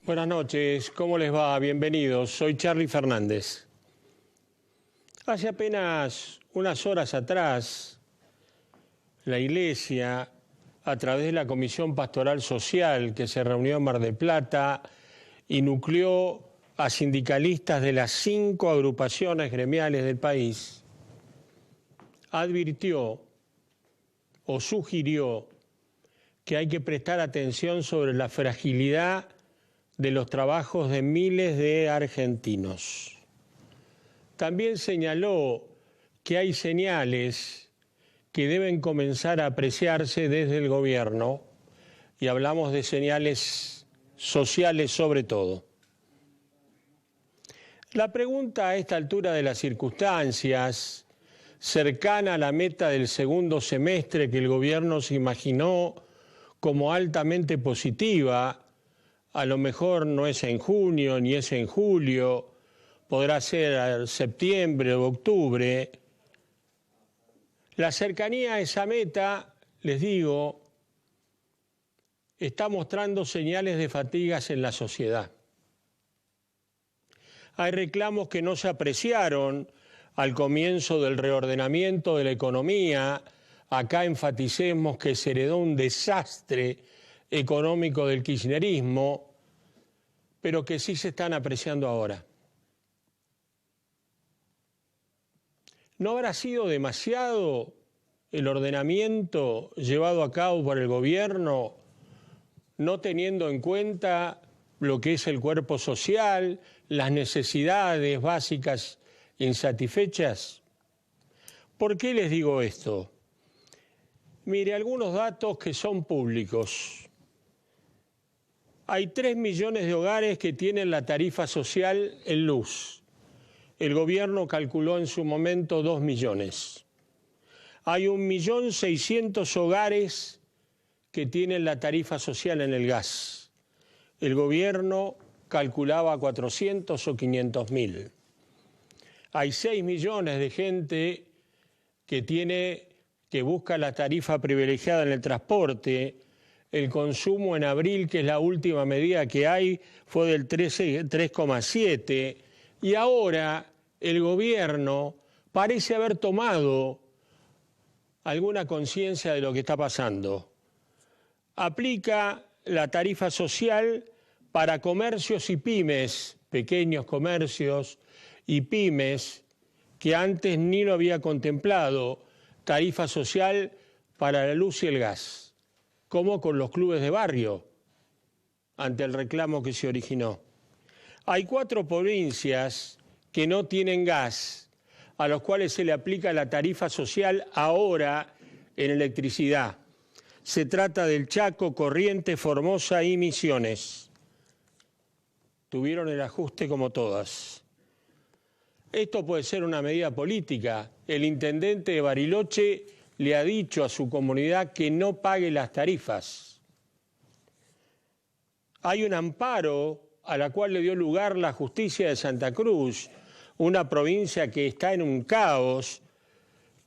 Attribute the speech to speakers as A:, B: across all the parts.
A: Buenas noches, ¿cómo les va? Bienvenidos, soy Charly Fernández. Hace apenas unas horas atrás, la Iglesia, a través de la Comisión Pastoral Social que se reunió en Mar del Plata y nucleó a sindicalistas de las 5 agrupaciones gremiales del país, advirtió o sugirió que hay que prestar atención sobre la fragilidad de los trabajos de miles de argentinos. También señaló que hay señales que deben comenzar a apreciarse desde el gobierno, y hablamos de señales sociales sobre todo. La pregunta a esta altura de las circunstancias, cercana a la meta del segundo semestre que el gobierno se imaginó como altamente positiva, a lo mejor no es en junio ni es en julio, podrá ser en septiembre o octubre. La cercanía a esa meta, les digo, está mostrando señales de fatigas en la sociedad. Hay reclamos que no se apreciaron al comienzo del reordenamiento de la economía. Acá enfaticemos que se heredó un desastre económico del kirchnerismo, pero que sí se están apreciando ahora. ¿No habrá sido demasiado el ordenamiento llevado a cabo por el gobierno, no teniendo en cuenta lo que es el cuerpo social, las necesidades básicas insatisfechas? ¿Por qué les digo esto? Mire, algunos datos que son públicos. Hay 3 millones de hogares que tienen la tarifa social en luz. El gobierno calculó en su momento 2 millones. Hay 1.600.000 hogares que tienen la tarifa social en el gas. El gobierno calculaba 400 o 500.000. Hay 6 millones de gente que busca la tarifa privilegiada en el transporte. El consumo en abril, que es la última medida que hay, fue del 3,7, y ahora el gobierno parece haber tomado alguna conciencia de lo que está pasando. Aplica la tarifa social para comercios y pymes, pequeños comercios y pymes, que antes ni lo había contemplado, tarifa social para la luz y el gas, como con los clubes de barrio, ante el reclamo que se originó. Hay 4 provincias que no tienen gas, a los cuales se le aplica la tarifa social ahora en electricidad. Se trata del Chaco, Corrientes, Formosa y Misiones. Tuvieron el ajuste como todas. Esto puede ser una medida política. El intendente de Bariloche le ha dicho a su comunidad que no pague las tarifas. Hay un amparo a la cual le dio lugar la justicia de Santa Cruz, una provincia que está en un caos,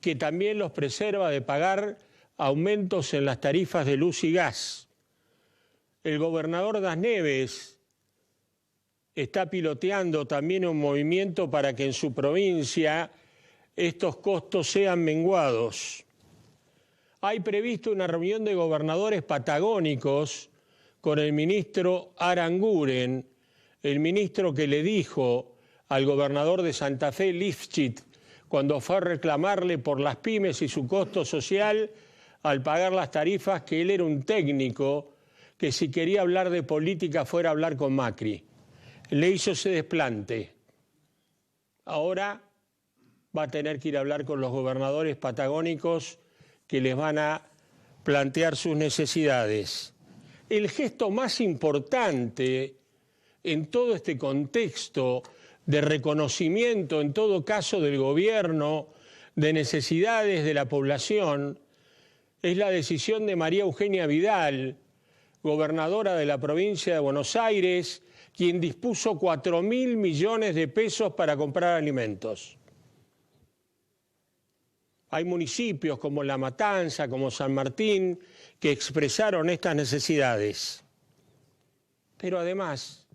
A: que también los preserva de pagar aumentos en las tarifas de luz y gas. El gobernador Das Neves está piloteando también un movimiento para que en su provincia estos costos sean menguados. Hay previsto una reunión de gobernadores patagónicos con el ministro Aranguren, el ministro que le dijo al gobernador de Santa Fe, Lifchit, cuando fue a reclamarle por las pymes y su costo social al pagar las tarifas, que él era un técnico, que si quería hablar de política fuera a hablar con Macri. Le hizo ese desplante. Ahora va a tener que ir a hablar con los gobernadores patagónicos que les van a plantear sus necesidades. El gesto más importante en todo este contexto de reconocimiento, en todo caso del gobierno, de necesidades de la población, es la decisión de María Eugenia Vidal, gobernadora de la provincia de Buenos Aires, quien dispuso 4.000 millones de pesos para comprar alimentos. Hay municipios como La Matanza, como San Martín, que expresaron estas necesidades. Pero además,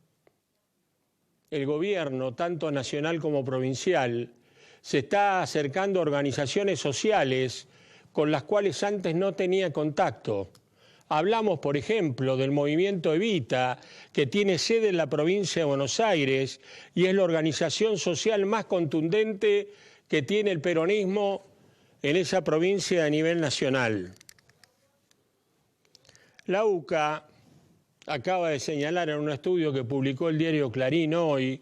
A: el gobierno, tanto nacional como provincial, se está acercando a organizaciones sociales con las cuales antes no tenía contacto. Hablamos, por ejemplo, del movimiento Evita, que tiene sede en la provincia de Buenos Aires y es la organización social más contundente que tiene el peronismo en esa provincia a nivel nacional. La UCA acaba de señalar en un estudio que publicó el diario Clarín hoy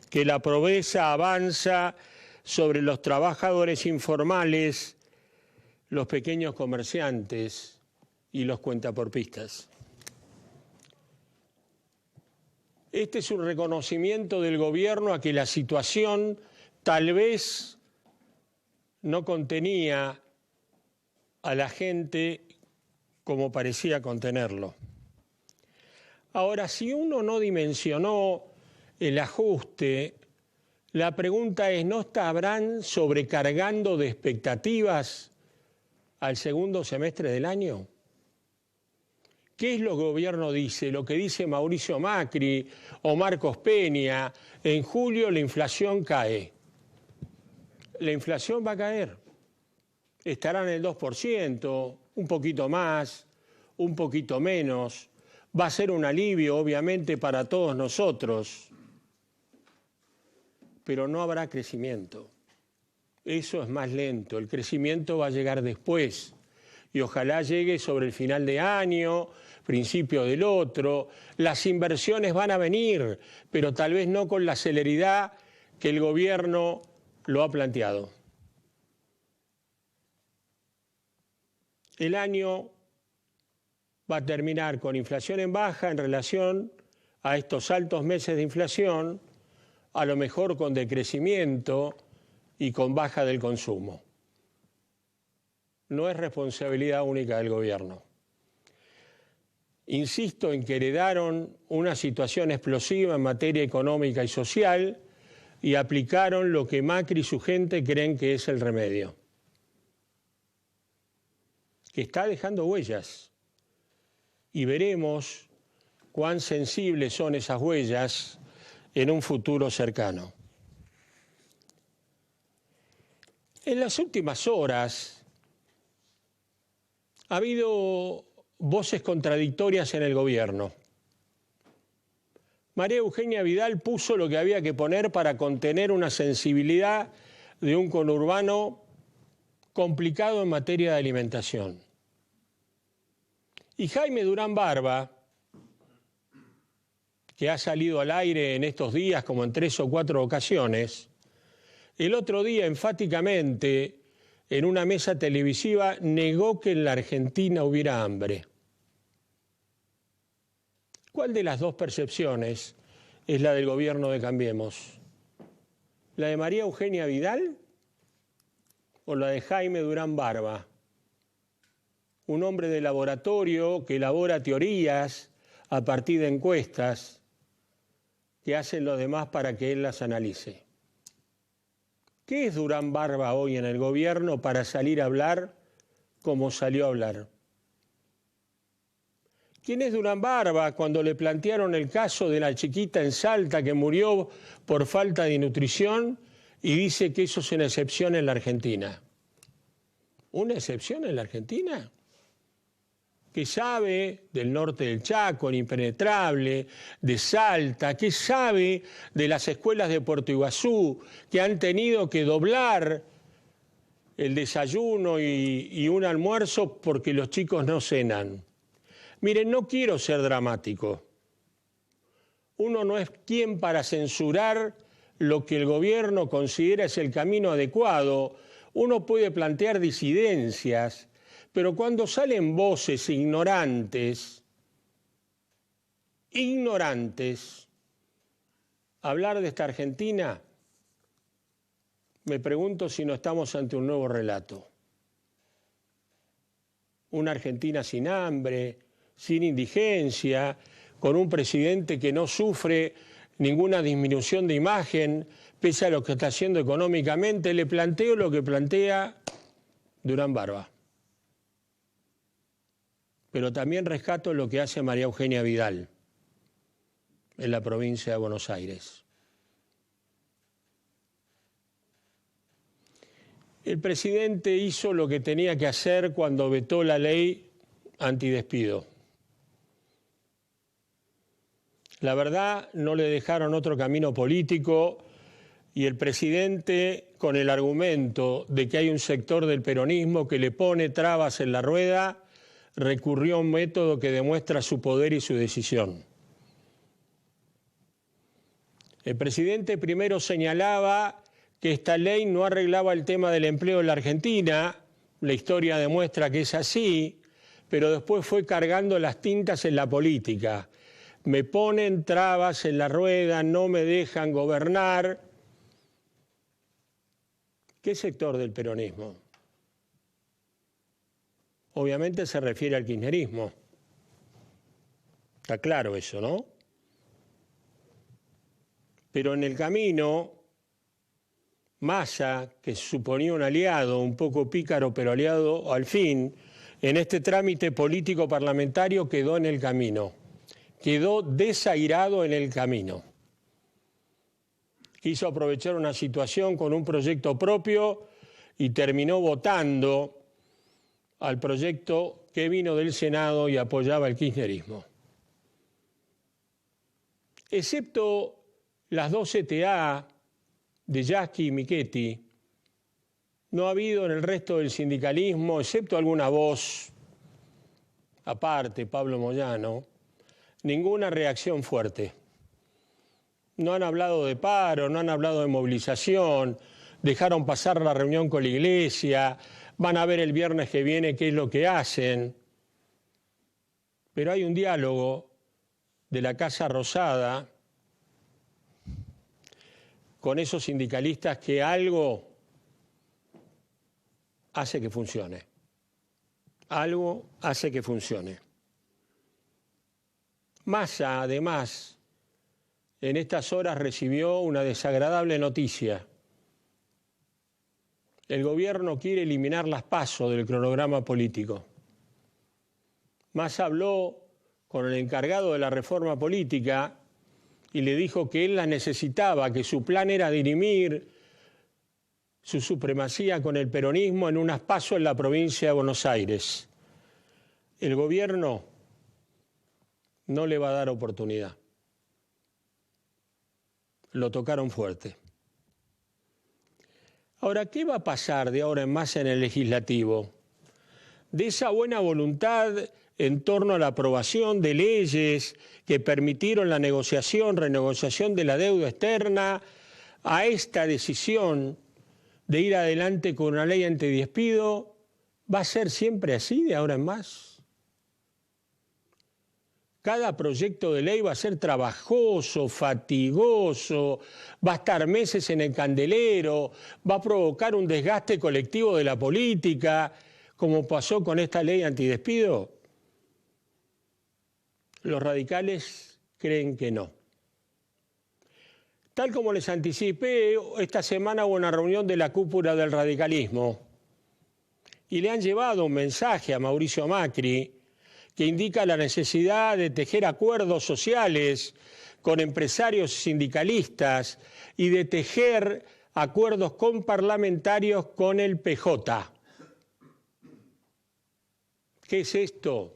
A: que la pobreza avanza sobre los trabajadores informales, los pequeños comerciantes y los cuentaporpistas. Este es un reconocimiento del gobierno a que la situación tal vez no contenía a la gente como parecía contenerlo. Ahora, si uno no dimensionó el ajuste, la pregunta es, ¿no estarán sobrecargando de expectativas al segundo semestre del año? ¿Qué es lo que el gobierno dice? Lo que dice Mauricio Macri o Marcos Peña. En julio la inflación cae. La inflación va a caer. Estará en el 2%, un poquito más, un poquito menos. Va a ser un alivio, obviamente, para todos nosotros. Pero no habrá crecimiento. Eso es más lento. El crecimiento va a llegar después. Y ojalá llegue sobre el final de año, principio del otro. Las inversiones van a venir, pero tal vez no con la celeridad que el gobierno lo ha planteado. El año va a terminar con inflación en baja en relación a estos altos meses de inflación, a lo mejor con decrecimiento y con baja del consumo. No es responsabilidad única del gobierno. Insisto en que heredaron una situación explosiva en materia económica y social y aplicaron lo que Macri y su gente creen que es el remedio, que está dejando huellas. Y veremos cuán sensibles son esas huellas en un futuro cercano. En las últimas horas ha habido voces contradictorias en el gobierno. María Eugenia Vidal puso lo que había que poner para contener una sensibilidad de un conurbano complicado en materia de alimentación. Y Jaime Durán Barba, que ha salido al aire en estos días como en 3 o 4 ocasiones, el otro día enfáticamente en una mesa televisiva negó que en la Argentina hubiera hambre. ¿Cuál de las dos percepciones es la del gobierno de Cambiemos? ¿La de María Eugenia Vidal o la de Jaime Durán Barba? Un hombre de laboratorio que elabora teorías a partir de encuestas que hacen los demás para que él las analice. ¿Qué es Durán Barba hoy en el gobierno para salir a hablar como salió a hablar? ¿Quién es Durán Barba cuando le plantearon el caso de la chiquita en Salta que murió por falta de nutrición y dice que eso es una excepción en la Argentina? ¿Una excepción en la Argentina? Que sabe del norte del Chaco, el impenetrable, de Salta, que sabe de las escuelas de Puerto Iguazú, que han tenido que doblar el desayuno y un almuerzo porque los chicos no cenan. Miren, no quiero ser dramático. Uno no es quien para censurar lo que el gobierno considera es el camino adecuado. Uno puede plantear disidencias, pero cuando salen voces ignorantes, a hablar de esta Argentina, me pregunto si no estamos ante un nuevo relato. Una Argentina sin hambre, sin indigencia, con un presidente que no sufre ninguna disminución de imagen, pese a lo que está haciendo económicamente. Le planteo lo que plantea Durán Barba. Pero también rescato lo que hace María Eugenia Vidal en la provincia de Buenos Aires. El presidente hizo lo que tenía que hacer cuando vetó la ley antidespido. La verdad, no le dejaron otro camino político y el presidente, con el argumento de que hay un sector del peronismo que le pone trabas en la rueda, recurrió a un método que demuestra su poder y su decisión. El presidente primero señalaba que esta ley no arreglaba el tema del empleo en la Argentina, la historia demuestra que es así, pero después fue cargando las tintas en la política. Me ponen trabas en la rueda, no me dejan gobernar. ¿Qué sector del peronismo? Obviamente se refiere al kirchnerismo. Está claro eso, ¿no? Pero en el camino, Massa, que suponía un aliado, un poco pícaro, pero aliado al fin, en este trámite político parlamentario quedó en el camino. Quedó desairado en el camino. Quiso aprovechar una situación con un proyecto propio y terminó votando al proyecto que vino del Senado y apoyaba el kirchnerismo. Excepto las dos CTA de Yasky y Michetti, no ha habido en el resto del sindicalismo, excepto alguna voz aparte, Pablo Moyano, ninguna reacción fuerte. No han hablado de paro, no han hablado de movilización, dejaron pasar la reunión con la Iglesia, van a ver el viernes que viene qué es lo que hacen. Pero hay un diálogo de la Casa Rosada con esos sindicalistas que algo hace que funcione. Algo hace que funcione. Massa, además, en estas horas recibió una desagradable noticia. El gobierno quiere eliminar las PASO del cronograma político. Massa habló con el encargado de la reforma política y le dijo que él la necesitaba, que su plan era dirimir su supremacía con el peronismo en unas PASO en la provincia de Buenos Aires. El gobierno no le va a dar oportunidad. Lo tocaron fuerte. Ahora, ¿qué va a pasar de ahora en más en el legislativo? De esa buena voluntad en torno a la aprobación de leyes que permitieron la negociación, renegociación de la deuda externa, a esta decisión de ir adelante con una ley antidespido, ¿va a ser siempre así de ahora en más? Cada proyecto de ley va a ser trabajoso, fatigoso, va a estar meses en el candelero, va a provocar un desgaste colectivo de la política, como pasó con esta ley antidespido. Los radicales creen que no. Tal como les anticipé, esta semana hubo una reunión de la cúpula del radicalismo y le han llevado un mensaje a Mauricio Macri que indica la necesidad de tejer acuerdos sociales con empresarios sindicalistas y de tejer acuerdos con parlamentarios con el PJ. ¿Qué es esto?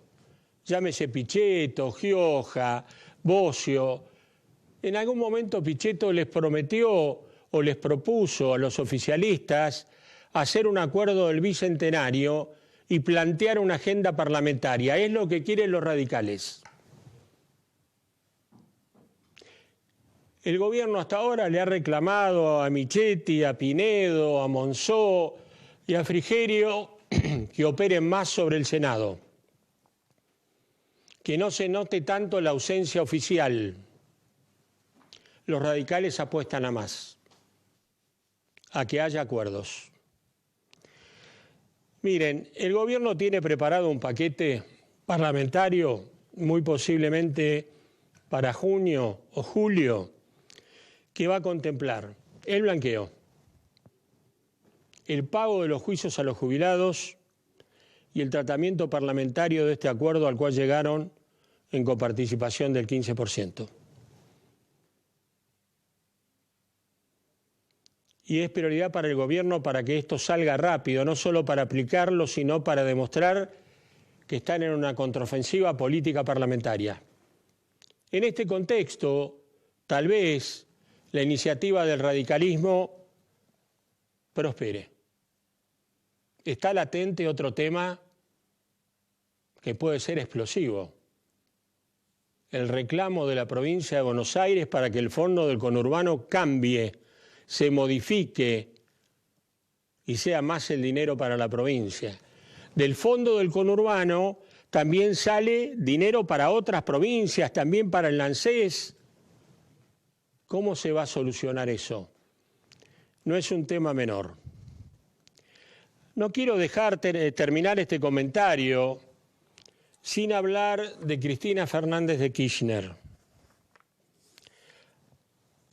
A: Llámese Pichetto, Gioja, Bocio. En algún momento Pichetto les prometió o les propuso a los oficialistas hacer un acuerdo del bicentenario y plantear una agenda parlamentaria. Es lo que quieren los radicales. El gobierno hasta ahora le ha reclamado a Michetti, a Pinedo, a Monzó y a Frigerio que operen más sobre el Senado. Que no se note tanto la ausencia oficial. Los radicales apuestan a más, a que haya acuerdos. Miren, el gobierno tiene preparado un paquete parlamentario, muy posiblemente para junio o julio, que va a contemplar el blanqueo, el pago de los juicios a los jubilados y el tratamiento parlamentario de este acuerdo al cual llegaron en coparticipación del 15%. y es prioridad para el gobierno para que esto salga rápido, no solo para aplicarlo, sino para demostrar que están en una contraofensiva política parlamentaria. En este contexto, tal vez la iniciativa del radicalismo prospere. Está latente otro tema que puede ser explosivo: el reclamo de la provincia de Buenos Aires para que el fondo del conurbano cambie, se modifique y sea más el dinero para la provincia. Del fondo del conurbano también sale dinero para otras provincias, también para el ANSES. ¿Cómo se va a solucionar eso? No es un tema menor. No quiero dejar terminar este comentario sin hablar de Cristina Fernández de Kirchner.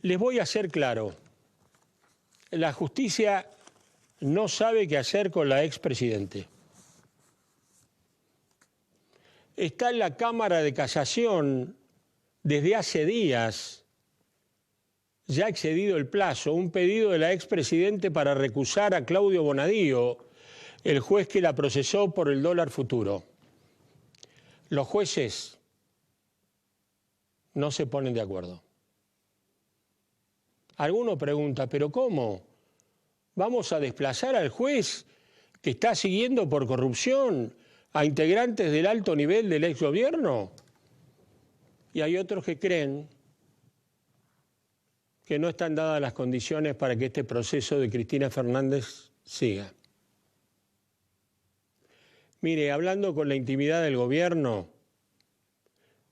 A: Les voy a ser claro: la justicia no sabe qué hacer con la expresidente. Está en la Cámara de Casación desde hace días, ya ha excedido el plazo, un pedido de la expresidente para recusar a Claudio Bonadío, el juez que la procesó por el dólar futuro. Los jueces no se ponen de acuerdo. Alguno pregunta, ¿pero cómo? ¿Vamos a desplazar al juez que está siguiendo por corrupción a integrantes del alto nivel del exgobierno? Y hay otros que creen que no están dadas las condiciones para que este proceso de Cristina Fernández siga. Mire, hablando con la intimidad del gobierno,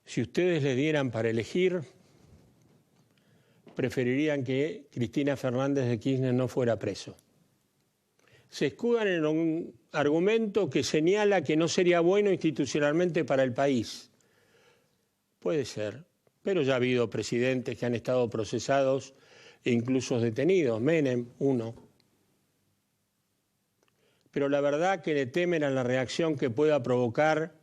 A: si ustedes les dieran para elegir, preferirían que Cristina Fernández de Kirchner no fuera preso. Se escudan en un argumento que señala que no sería bueno institucionalmente para el país. Puede ser, pero ya ha habido presidentes que han estado procesados e incluso detenidos. Menem, uno. Pero la verdad que le temen a la reacción que pueda provocar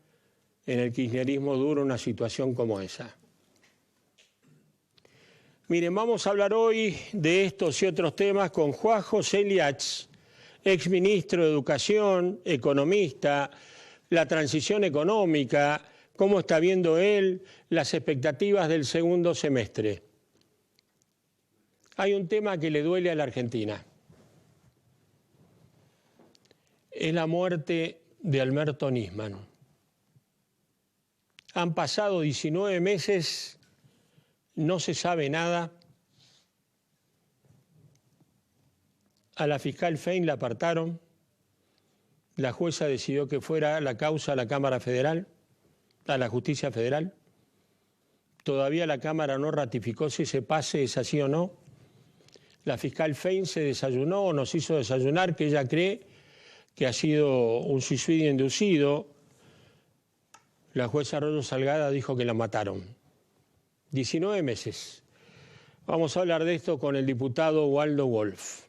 A: en el kirchnerismo duro una situación como esa. Miren, vamos a hablar hoy de estos y otros temas con Juan José Liach, exministro de Educación, economista, la transición económica, cómo está viendo él las expectativas del segundo semestre. Hay un tema que le duele a la Argentina. Es la muerte de Alberto Nisman. Han pasado 19 meses, no se sabe nada. A la fiscal Fein la apartaron. La jueza decidió que fuera la causa a la Cámara Federal, a la Justicia Federal. Todavía la Cámara no ratificó si ese pase es así o no. La fiscal Fein se desayunó o nos hizo desayunar que ella cree que ha sido un suicidio inducido. La jueza Arroyo Salgada dijo que la mataron. 19 meses. Vamos a hablar de esto con el diputado Waldo Wolf.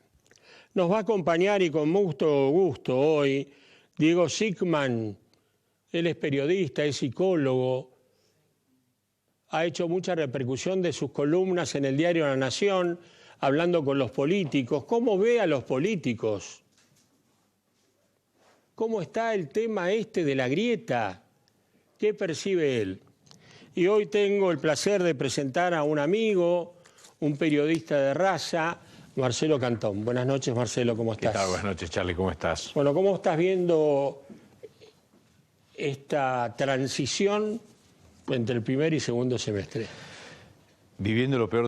A: Nos va a acompañar y con mucho gusto hoy Diego Sickman. Él es periodista, es psicólogo, ha hecho mucha repercusión de sus columnas en el diario La Nación, hablando con los políticos. ¿Cómo ve a los políticos? ¿Cómo está el tema este de la grieta? ¿Qué percibe él? Y hoy tengo el placer de presentar a un amigo, un periodista de raza, Marcelo Cantón. Buenas noches, Marcelo, ¿cómo estás?
B: ¿Qué tal? Buenas noches, Charlie, ¿cómo estás?
A: Bueno, ¿cómo estás viendo esta transición entre el primer y segundo semestre?
B: Viviendo lo peor